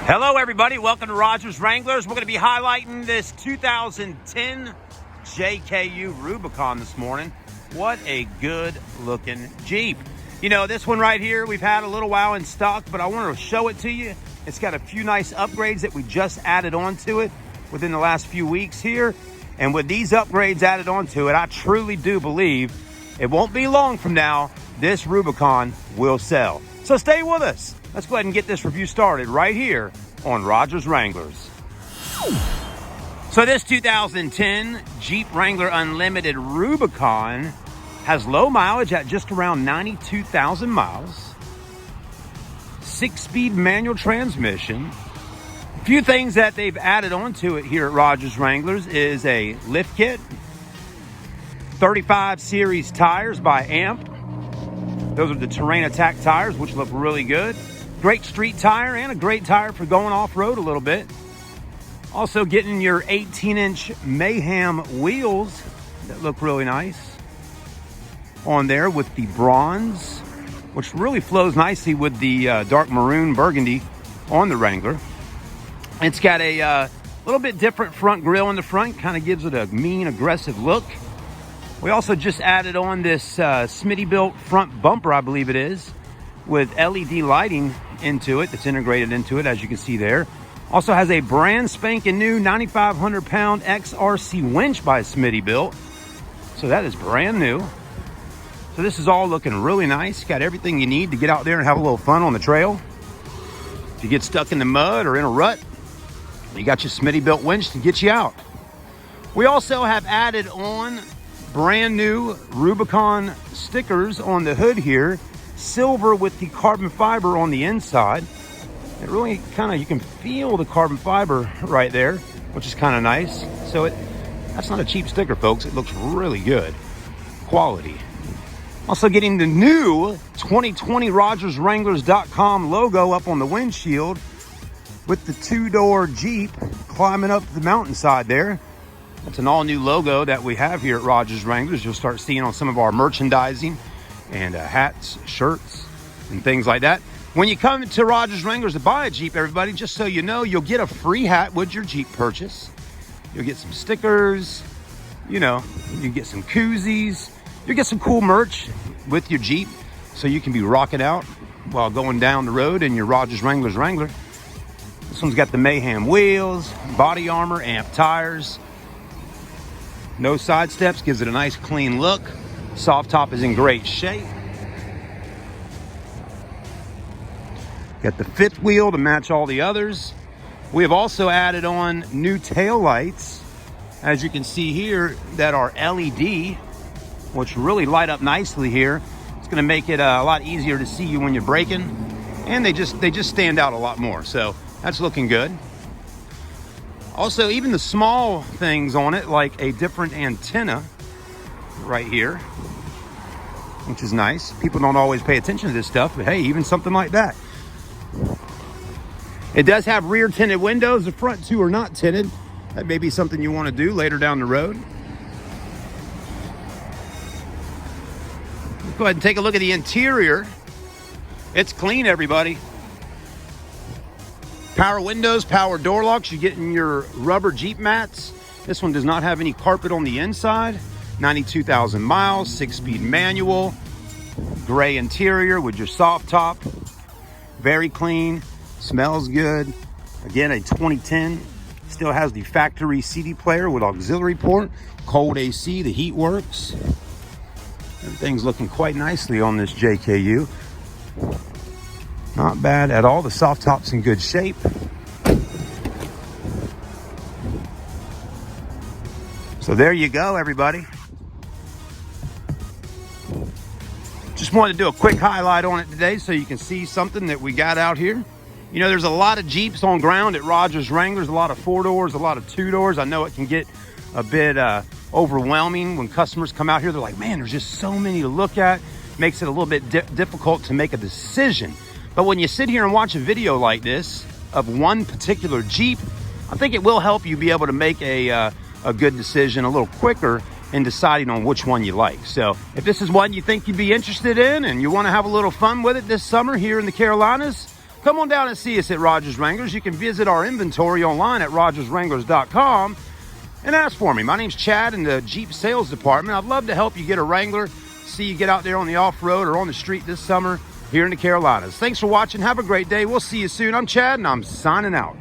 Hello everybody, welcome to Rodgers Wranglers. We're going to be highlighting this 2010 JKU Rubicon this morning. What a good looking Jeep. You know, this one right here we've had a little while in stock, but I want to show it to you. It's got a few nice upgrades that we just added onto it within the last few weeks here. And with these upgrades added onto it, I truly do believe it won't be long from now, this Rubicon will sell. So stay with us. Let's go ahead and get this review started right here on Rodgers Wranglers. So this 2010 Jeep Wrangler Unlimited Rubicon has low mileage at just around 92,000 miles. 6-speed manual transmission. A few things that they've added onto it here at Rodgers Wranglers is a lift kit, 35 series tires by AMP. Those are the Terrain Attack tires, which look really good. Great street tire and a great tire for going off-road a little bit. Also getting your 18-inch Mayhem wheels that look really nice on there with the bronze, which really flows nicely with the dark maroon burgundy on the Wrangler. It's got a little bit different front grille in the front, kind of gives it a mean, aggressive look. We also just added on this Smittybuilt front bumper, I believe it is, with LED lighting into it that's integrated into it, as you can see there. Also has a brand spanking new 9,500 pound XRC winch by Smittybuilt. So that is brand new. So this is all looking really nice. Got everything you need to get out there and have a little fun on the trail. If you get stuck in the mud or in a rut, you got your Smittybuilt winch to get you out. We also have added on brand new Rubicon stickers on the hood here. Silver with the carbon fiber on the inside. It really kind of, you can feel the carbon fiber right there, which is kind of nice. So that's not a cheap sticker, folks. It looks really good quality. Also getting the new 2020 RodgersWranglers.com logo up on the windshield with the two-door Jeep climbing up the mountainside there. That's an all-new logo that we have here at Rodgers Wranglers. You'll start seeing on some of our merchandising and hats, shirts, and things like that. When you come to Rodgers Wranglers to buy a Jeep, everybody, just so you know, you'll get a free hat with your Jeep purchase. You'll get some stickers, you know, you get some koozies, you'll get some cool merch with your Jeep so you can be rocking out while going down the road in your Rodgers Wranglers Wrangler. This one's got the Mayhem wheels, body armor, AMP tires. No side steps, gives it a nice clean look. Soft top is in great shape. Got the fifth wheel to match all the others. We have also added on new tail lights, as you can see here, that are LED, which really light up nicely here. It's going to make it a lot easier to see you when you're braking, and they just stand out a lot more. So that's looking good. Also, even the small things on it, like a different antenna right here, which is nice. People don't always pay attention to this stuff, but hey, even something like that. It does have rear tinted windows. The front two are not tinted. That may be something you want to do later down the road. Let's go ahead and take a look at the interior. It's clean, everybody. Power windows, power door locks. You're getting your rubber Jeep mats. This one does not have any carpet on the inside. 92,000 miles, 6-speed manual, gray interior with your soft top. Very clean, smells good. Again, a 2010. Still has the factory CD player with auxiliary port, cold AC, the heat works. Everything's looking quite nicely on this JKU. Not bad at all. The soft top's in good shape. So there you go, everybody. Just wanted to do a quick highlight on it today so you can see something that we got out here. You know, there's a lot of Jeeps on ground at Rodgers Wranglers, a lot of 4-doors, a lot of 2-doors. I know it can get a bit overwhelming when customers come out here. They're like, man, there's just so many to look at. Makes it a little bit difficult to make a decision. But when you sit here and watch a video like this of one particular Jeep, I think it will help you be able to make a good decision a little quicker in deciding on which one you like. So if this is one you think you'd be interested in and you want to have a little fun with it this summer here in the Carolinas, come on down and see us at Rodgers Wranglers. You can visit our inventory online at rodgerswranglers.com and ask for me. My name's Chad in the Jeep sales department. I'd love to help you get a Wrangler, see you get out there on the off-road or on the street this summer here in the Carolinas. Thanks for watching. Have a great day. We'll see you soon. I'm Chad, and I'm signing out.